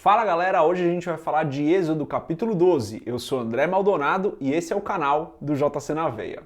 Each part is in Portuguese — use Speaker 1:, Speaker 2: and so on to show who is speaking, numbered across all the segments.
Speaker 1: Fala galera, hoje a gente vai falar de Êxodo capítulo 12. Eu sou André Maldonado e esse é o canal do JC na Veia.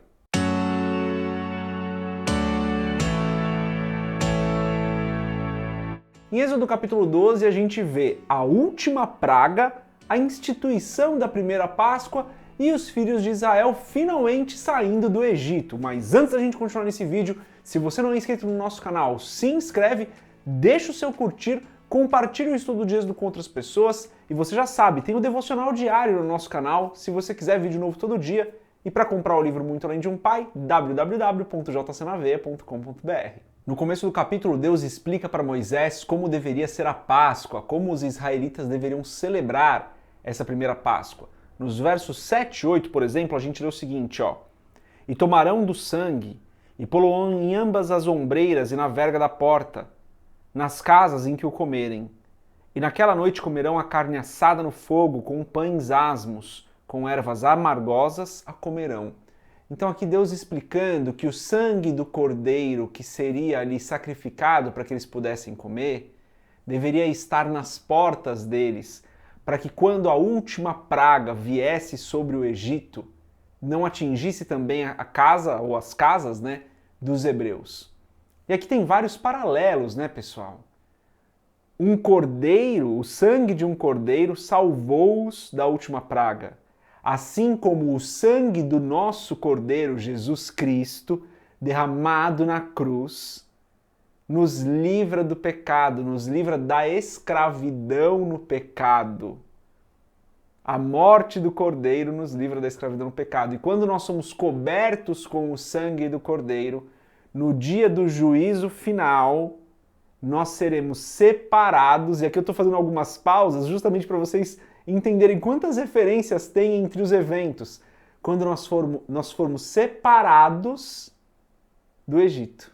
Speaker 1: Em Êxodo capítulo 12 a gente vê a última praga, a instituição da primeira Páscoa e os filhos de Israel finalmente saindo do Egito. Mas antes da gente continuar nesse vídeo, se você não é inscrito no nosso canal, se inscreve, deixa o seu curtir, compartilhe o estudo de Êxodo com outras pessoas e você já sabe, tem o devocional diário no nosso canal, se você quiser vídeo novo todo dia. E para comprar o livro Muito Além de um Pai, www.jcnaveia.com.br. No começo do capítulo, Deus explica para Moisés como deveria ser a Páscoa, como os israelitas deveriam celebrar essa primeira Páscoa. Nos versos 7 e 8, por exemplo, a gente lê o seguinte, ó: "E tomarão do sangue, e pô-lo-ão em ambas as ombreiras e na verga da porta, nas casas em que o comerem. E naquela noite comerão a carne assada no fogo, com pães asmos, com ervas amargosas a comerão." Então aqui Deus explicando que o sangue do cordeiro que seria ali sacrificado para que eles pudessem comer, deveria estar nas portas deles, para que quando a última praga viesse sobre o Egito, não atingisse também a casa ou as casas, né, dos hebreus. E aqui tem vários paralelos, né, pessoal? Um cordeiro, o sangue de um cordeiro salvou-os da última praga. Assim como o sangue do nosso Cordeiro Jesus Cristo, derramado na cruz, nos livra do pecado, nos livra da escravidão no pecado. A morte do Cordeiro nos livra da escravidão no pecado. E quando nós somos cobertos com o sangue do Cordeiro, no dia do juízo final, nós seremos separados. E aqui eu estou fazendo algumas pausas justamente para vocês entenderem quantas referências tem entre os eventos quando nós formos separados do Egito.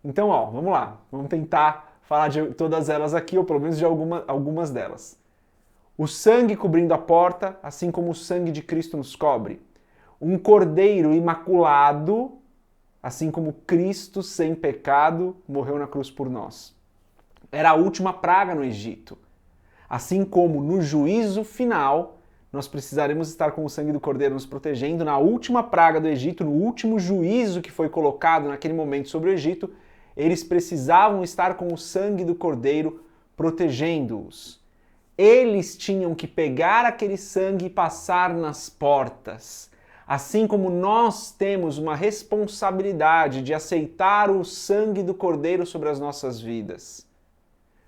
Speaker 1: Então, ó, vamos lá, vamos tentar falar de todas elas aqui, ou pelo menos de algumas delas. O sangue cobrindo a porta, assim como o sangue de Cristo nos cobre. Um cordeiro imaculado, assim como Cristo sem pecado morreu na cruz por nós. Era a última praga no Egito. Assim como no juízo final, nós precisaremos estar com o sangue do Cordeiro nos protegendo. Na última praga do Egito, no último juízo que foi colocado naquele momento sobre o Egito, eles precisavam estar com o sangue do Cordeiro protegendo-os. Eles tinham que pegar aquele sangue e passar nas portas. Assim como nós temos uma responsabilidade de aceitar o sangue do Cordeiro sobre as nossas vidas.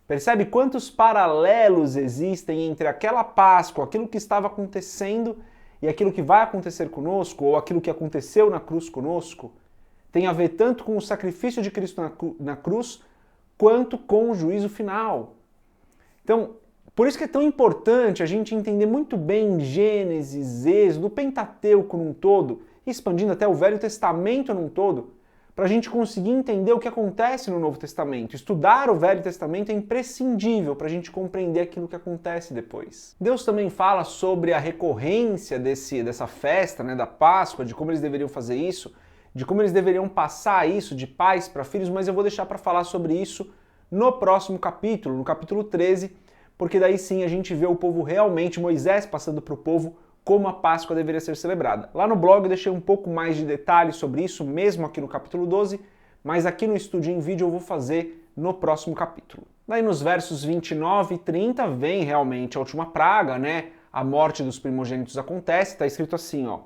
Speaker 1: Percebe quantos paralelos existem entre aquela Páscoa, aquilo que estava acontecendo e aquilo que vai acontecer conosco, ou aquilo que aconteceu na cruz conosco? Tem a ver tanto com o sacrifício de Cristo na cruz, quanto com o juízo final. Então, por isso que é tão importante a gente entender muito bem Gênesis, Êxodo, o Pentateuco num todo, expandindo até o Velho Testamento num todo, para a gente conseguir entender o que acontece no Novo Testamento. Estudar o Velho Testamento é imprescindível para a gente compreender aquilo que acontece depois. Deus também fala sobre a recorrência dessa festa, né, da Páscoa, de como eles deveriam fazer isso, de como eles deveriam passar isso de pais para filhos, mas eu vou deixar para falar sobre isso no próximo capítulo, no capítulo 13, porque daí sim a gente vê o povo realmente, Moisés passando para o povo como a Páscoa deveria ser celebrada. Lá no blog eu deixei um pouco mais de detalhes sobre isso, mesmo aqui no capítulo 12, mas aqui no estúdio em vídeo eu vou fazer no próximo capítulo. Daí nos versos 29 e 30 vem realmente a última praga, né? A morte dos primogênitos acontece, está escrito assim, ó: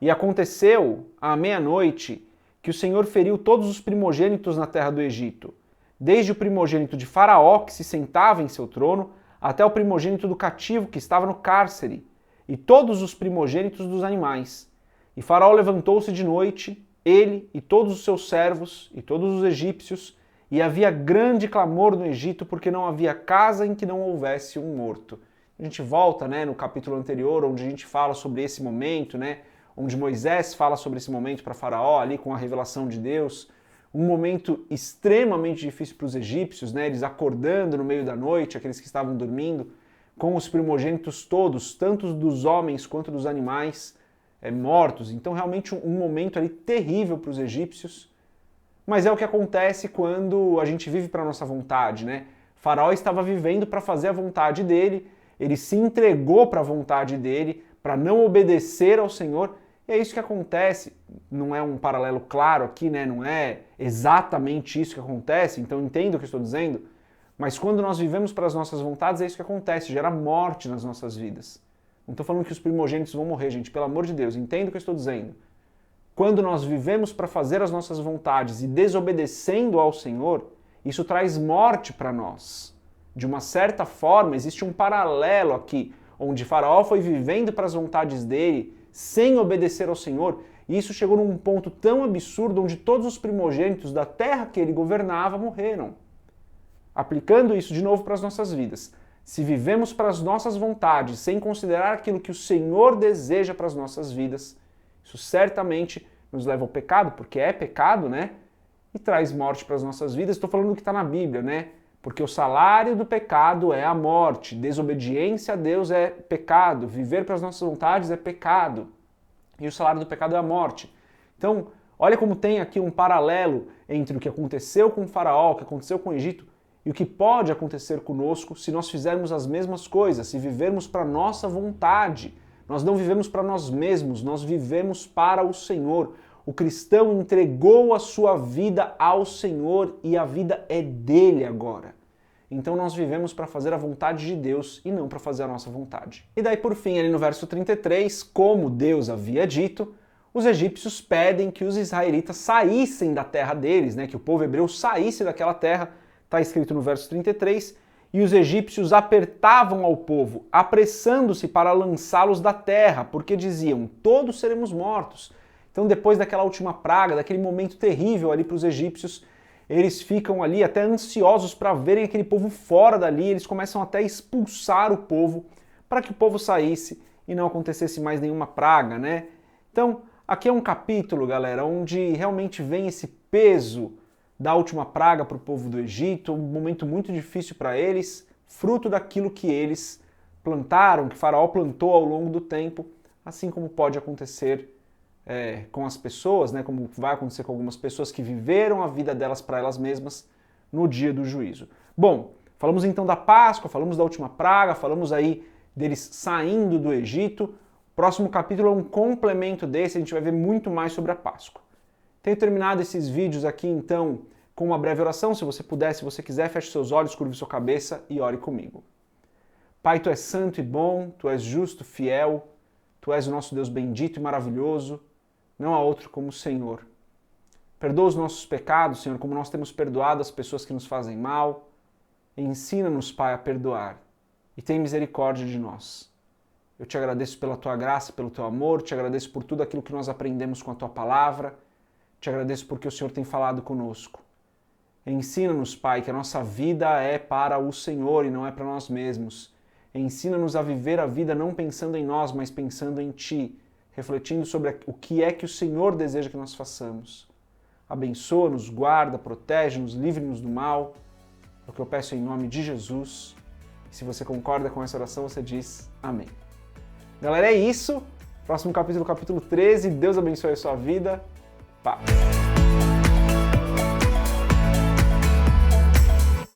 Speaker 1: "E aconteceu à meia-noite que o Senhor feriu todos os primogênitos na terra do Egito, desde o primogênito de Faraó, que se sentava em seu trono, até o primogênito do cativo que estava no cárcere, e todos os primogênitos dos animais. E Faraó levantou-se de noite, ele e todos os seus servos e todos os egípcios, e havia grande clamor no Egito, porque não havia casa em que não houvesse um morto." A gente volta, né, no capítulo anterior, onde a gente fala sobre esse momento, né, onde Moisés fala sobre esse momento para Faraó, ali com a revelação de Deus, um momento extremamente difícil para os egípcios, né, eles acordando no meio da noite, aqueles que estavam dormindo, com os primogênitos todos, tanto dos homens quanto dos animais, mortos. Então realmente um momento ali terrível para os egípcios, mas é o que acontece quando a gente vive para a nossa vontade, né? Faraó estava vivendo para fazer a vontade dele, ele se entregou para a vontade dele, para não obedecer ao Senhor. E é isso que acontece. Não é um paralelo claro aqui, né? Não é exatamente isso que acontece, então entenda o que eu estou dizendo. Mas quando nós vivemos para as nossas vontades, é isso que acontece, gera morte nas nossas vidas. Não estou falando que os primogênitos vão morrer, gente, pelo amor de Deus, entenda o que eu estou dizendo. Quando nós vivemos para fazer as nossas vontades e desobedecendo ao Senhor, isso traz morte para nós. De uma certa forma, existe um paralelo aqui, onde Faraó foi vivendo para as vontades dele, sem obedecer ao Senhor, e isso chegou num ponto tão absurdo onde todos os primogênitos da terra que ele governava morreram. Aplicando isso de novo para as nossas vidas. Se vivemos para as nossas vontades, sem considerar aquilo que o Senhor deseja para as nossas vidas, isso certamente nos leva ao pecado, porque é pecado, né? E traz morte para as nossas vidas. Estou falando do que está na Bíblia, né? Porque o salário do pecado é a morte, desobediência a Deus é pecado, viver para as nossas vontades é pecado. E o salário do pecado é a morte. Então, olha como tem aqui um paralelo entre o que aconteceu com o Faraó, o que aconteceu com o Egito, e o que pode acontecer conosco se nós fizermos as mesmas coisas, se vivermos para a nossa vontade. Nós não vivemos para nós mesmos, nós vivemos para o Senhor. O cristão entregou a sua vida ao Senhor e a vida é dele agora. Então nós vivemos para fazer a vontade de Deus e não para fazer a nossa vontade. E daí por fim, ali no verso 33, como Deus havia dito, os egípcios pedem que os israelitas saíssem da terra deles, né? Que o povo hebreu saísse daquela terra. Está escrito no verso 33, e os egípcios apertavam ao povo, apressando-se para lançá-los da terra, porque diziam, todos seremos mortos. Então depois daquela última praga, daquele momento terrível ali para os egípcios, eles ficam ali até ansiosos para verem aquele povo fora dali, eles começam até a expulsar o povo, para que o povo saísse e não acontecesse mais nenhuma praga, né? Então, aqui é um capítulo, galera, onde realmente vem esse peso da última praga para o povo do Egito, um momento muito difícil para eles, fruto daquilo que eles plantaram, que Faraó plantou ao longo do tempo, assim como pode acontecer com as pessoas, né, como vai acontecer com algumas pessoas que viveram a vida delas para elas mesmas no dia do juízo. Bom, falamos então da Páscoa, falamos da última praga, falamos aí deles saindo do Egito. O próximo capítulo é um complemento desse, a gente vai ver muito mais sobre a Páscoa. Tenho terminado esses vídeos aqui, então, com uma breve oração. Se você puder, se você quiser, feche seus olhos, curve sua cabeça e ore comigo. Pai, Tu és santo e bom, Tu és justo, fiel, Tu és o nosso Deus bendito e maravilhoso. Não há outro como o Senhor. Perdoa os nossos pecados, Senhor, como nós temos perdoado as pessoas que nos fazem mal. Ensina-nos, Pai, a perdoar. E tem misericórdia de nós. Eu te agradeço pela Tua graça, pelo Teu amor, te agradeço por tudo aquilo que nós aprendemos com a Tua palavra. Te agradeço porque o Senhor tem falado conosco. Ensina-nos, Pai, que a nossa vida é para o Senhor e não é para nós mesmos. Ensina-nos a viver a vida não pensando em nós, mas pensando em Ti, refletindo sobre o que é que o Senhor deseja que nós façamos. Abençoa-nos, guarda, protege-nos, livre-nos do mal. É o que eu peço em nome de Jesus. E se você concorda com essa oração, você diz amém. Galera, é isso. Próximo capítulo, capítulo 13. Deus abençoe a sua vida. Paz.